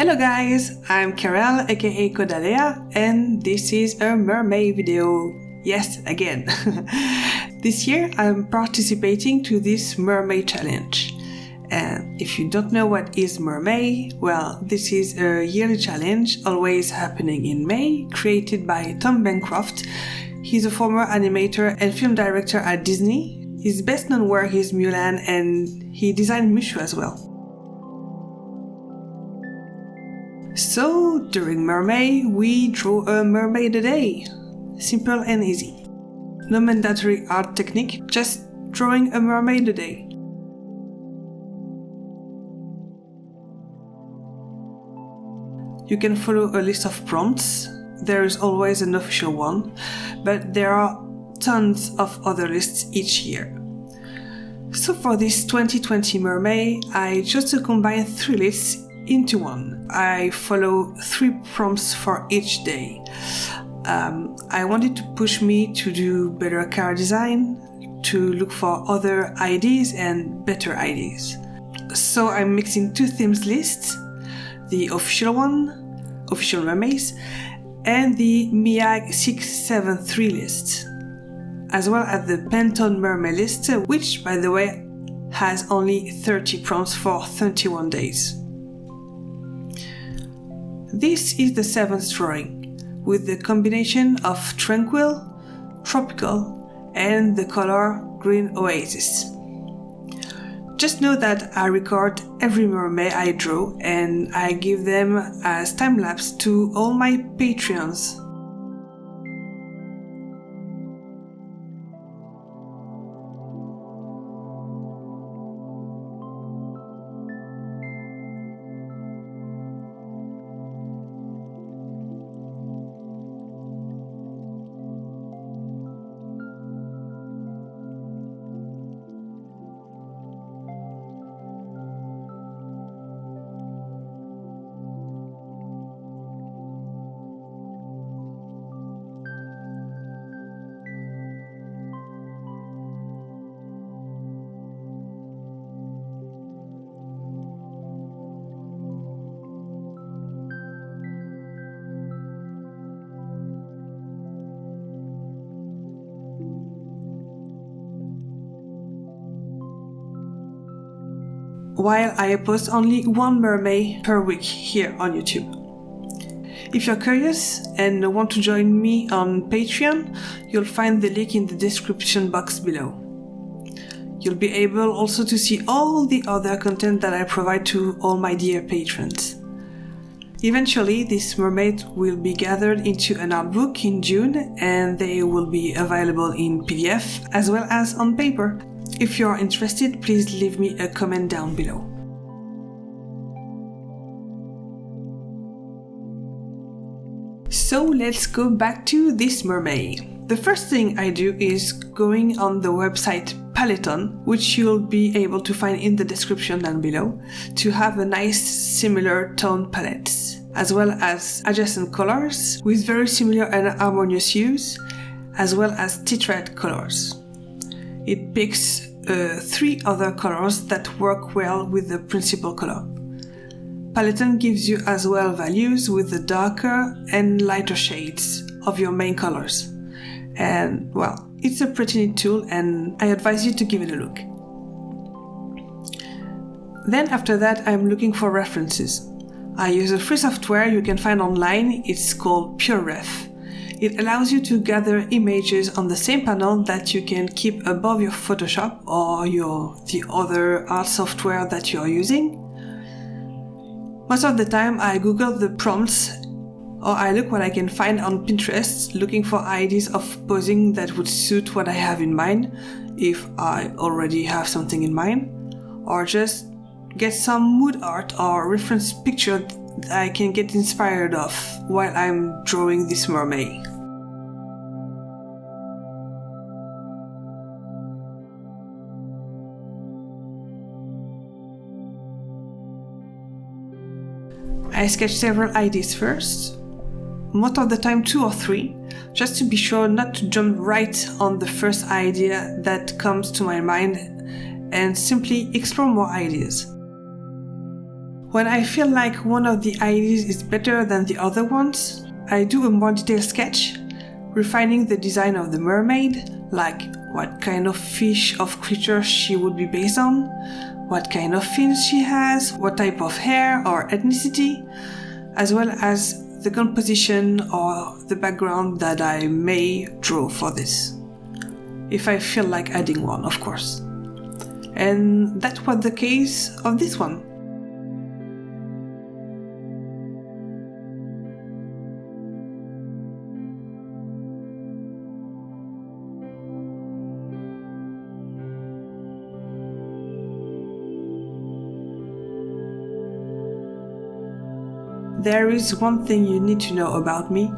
Hello guys, I'm Karel aka Codaleia and this is a mermaid video. Yes, again. This year I'm participating to this mermaid challenge. And if you don't know what is Mermay, well, this is a yearly challenge always happening in May, created by Tom Bancroft. He's a former animator and film director at Disney. His best known work is Mulan and he designed Mushu as well. So, during Mermay, we draw a mermaid a day. Simple and easy. No mandatory art technique, just drawing a mermaid a day. You can follow a list of prompts. There is always an official one, but there are tons of other lists each year. So for this 2020 Mermay, I chose to combine 3 lists into one. I follow 3 prompts for each day. I wanted to push me to do better car design, to look for other ideas and better ideas. So I'm mixing 2 themes lists, the official one, official mermaids, and the Miag 673 list, as well as the Pantone mermaid list, which by the way has only 30 prompts for 31 days. This is the 7th drawing, with the combination of Tranquil, Tropical, and the color green Oasis. Just know that I record every mermaid I draw and I give them as time-lapse to all my Patreons. While I post only 1 mermaid per week here on YouTube. If you're curious and want to join me on Patreon, you'll find the link in the description box below. You'll be able also to see all the other content that I provide to all my dear patrons. Eventually, this mermaid will be gathered into an art book in June and they will be available in PDF as well as on paper. If you are interested, please leave me a comment down below. So let's go back to this mermaid. The first thing I do is going on the website Peloton, which you'll be able to find in the description down below, to have a nice similar tone palettes, as well as adjacent colors with very similar and harmonious hues, as well as tetrad colors. It picks 3 other colors that work well with the principal color. Peloton gives you as well values with the darker and lighter shades of your main colors. And well, it's a pretty neat tool and I advise you to give it a look. Then after that, I'm looking for references. I use a free software you can find online, it's called PureRef. It allows you to gather images on the same panel that you can keep above your Photoshop or the other art software that you are using. Most of the time I Google the prompts or I look what I can find on Pinterest looking for ideas of posing that would suit what I have in mind, if I already have something in mind, or just get some mood art or reference picture that I can get inspired of while I'm drawing this mermaid. I sketch several ideas first, most of the time 2 or 3, just to be sure not to jump right on the first idea that comes to my mind and simply explore more ideas. When I feel like one of the ideas is better than the other ones, I do a more detailed sketch, refining the design of the mermaid, like what kind of fish or creature she would be based on, what kind of fins she has, what type of hair or ethnicity, as well as the composition or the background that I may draw for this. If I feel like adding one, of course. And that was the case of this one. There is one thing you need to know about me.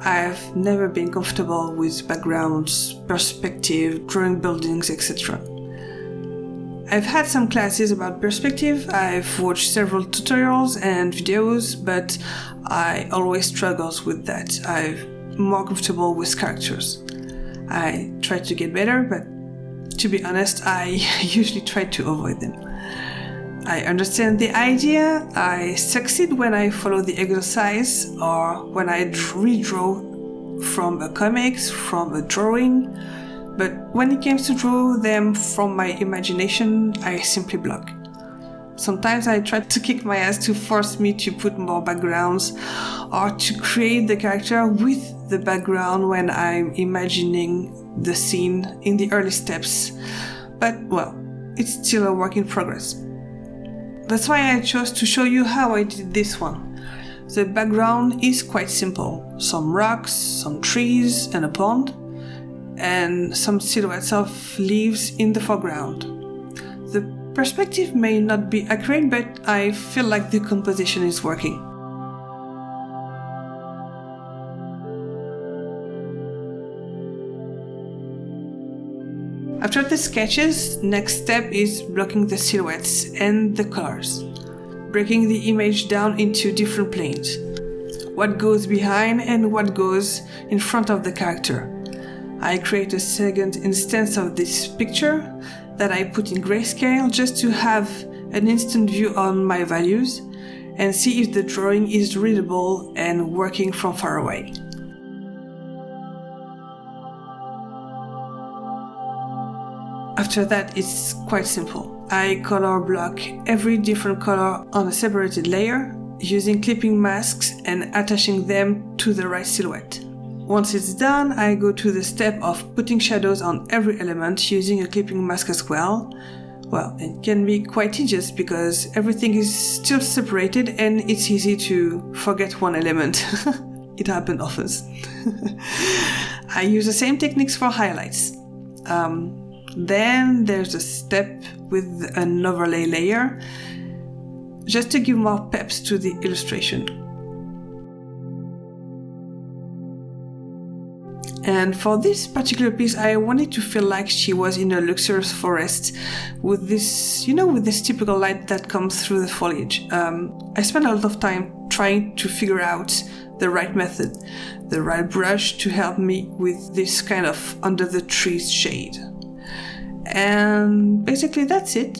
I've never been comfortable with backgrounds, perspective, drawing buildings, etc. I've had some classes about perspective, I've watched several tutorials and videos, but I always struggle with that. I'm more comfortable with characters. I try to get better, but to be honest, I usually try to avoid them. I understand the idea, I succeed when I follow the exercise or when I redraw from a comics, from a drawing, but when it comes to draw them from my imagination, I simply block. Sometimes I try to kick my ass to force me to put more backgrounds or to create the character with the background when I'm imagining the scene in the early steps, but well, it's still a work in progress. That's why I chose to show you how I did this one. The background is quite simple. Some rocks, some trees and a pond, and some silhouettes of leaves in the foreground. The perspective may not be accurate, but I feel like the composition is working. After the sketches, next step is blocking the silhouettes and the colors, breaking the image down into different planes. What goes behind and what goes in front of the character. I create a second instance of this picture that I put in grayscale just to have an instant view on my values and see if the drawing is readable and working from far away. After that, it's quite simple. I color block every different color on a separated layer, using clipping masks and attaching them to the right silhouette. Once it's done, I go to the step of putting shadows on every element using a clipping mask as well. Well, it can be quite tedious because everything is still separated and it's easy to forget one element. It happens often. I use the same techniques for highlights. Then there's a step with an overlay layer, just to give more peps to the illustration. And for this particular piece, I wanted to feel like she was in a luxurious forest with this, with this typical light that comes through the foliage. I spent a lot of time trying to figure out the right method, the right brush to help me with this kind of under the trees shade. And basically that's it.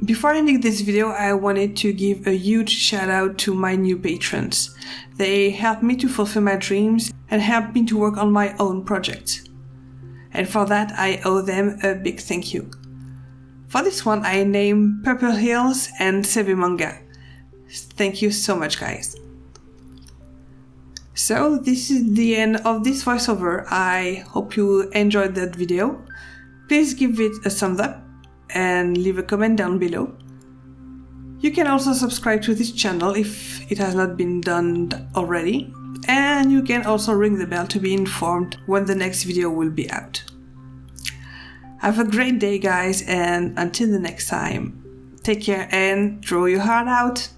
Before ending this video, I wanted to give a huge shout out to my new patrons. They helped me to fulfill my dreams and helped me to work on my own project. And for that, I owe them a big thank you. For this one, I name Purple Hills and Seve Manga. Thank you so much, guys. So this is the end of this voiceover. I hope you enjoyed that video. Please give it a thumbs up and leave a comment down below. You can also subscribe to this channel if it has not been done already. And you can also ring the bell to be informed when the next video will be out. Have a great day, guys, and until the next time, take care and draw your heart out.